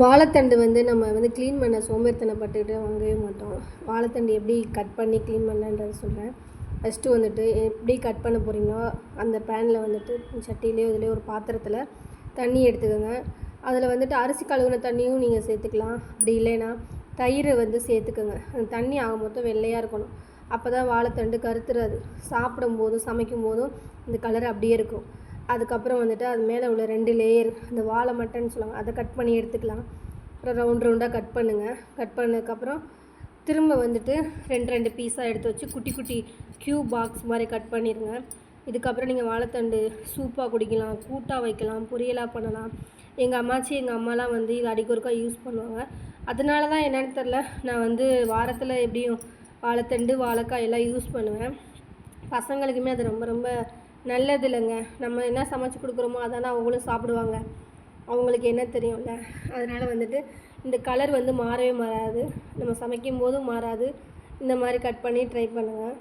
வாழைத்தண்டு நம்ம க்ளீன் பண்ண சோம்பேறித்தனப்பட்டுக்கிட்டு வாங்கவே மாட்டோம். வாழைத்தண்டு எப்படி கட் பண்ணி க்ளீன் பண்ணலான்றத சொல்கிறேன். ஃபஸ்ட்டு எப்படி கட் பண்ண போகிறீங்களோ அந்த பேனில் சட்டியிலையோ இதுலேயோ ஒரு பாத்திரத்தில் தண்ணி எடுத்துக்கோங்க. அதில் அரிசி கழுவின தண்ணியும் நீங்கள் சேர்த்துக்கலாம். அப்படி இல்லைன்னா தயிர் சேர்த்துக்கோங்க. அந்த தண்ணி ஆக மொத்தம் வெள்ளையாக இருக்கணும். அப்போ தான் வாழைத்தண்டு கருத்துறாது. சாப்பிடும்போதும் சமைக்கும் போதும் இந்த கலர் அப்படியே இருக்கும். அதுக்கப்புறம் அது மேலே உள்ள 2 லேயர் அந்த வாழை மட்டைன்னு சொல்லுவாங்க, அதை கட் பண்ணி எடுத்துக்கலாம். அப்புறம் ரவுண்டாக கட் பண்ணுங்கள். கட் பண்ணதுக்கப்புறம் திரும்ப 2 பீஸாக எடுத்து வச்சு குட்டி குட்டி க்யூப் பாக்ஸ் மாதிரி கட் பண்ணிடுங்க. இதுக்கப்புறம் நீங்கள் வாழைத்தண்டு சூப்பாக குடிக்கலாம், கூட்டாக வைக்கலாம், பொரியலாக பண்ணலாம். எங்கள் அம்மாச்சி எங்கள் அம்மாலாம் இது அடிக்கொருக்கா யூஸ் பண்ணுவாங்க. அதனால தான் என்னென்னு தெரில, நான் வாரத்தில் எப்படியும் வாழைத்தண்டு வாழைக்காய் எல்லாம் யூஸ் பண்ணுவேன். பசங்களுக்குமே அது ரொம்ப ரொம்ப நல்லது இல்லைங்க. நம்ம என்ன சமைச்சு கொடுக்குறோமோ அதானே அவங்களும் சாப்பிடுவாங்க. அவங்களுக்கு என்ன தெரியும்ல. அதனால் இந்த கலர் மாறவே மாறாது. நம்ம சமைக்கும் போதும் மாறாது. இந்த மாதிரி கட் பண்ணி ட்ரை பண்ணுங்கள்.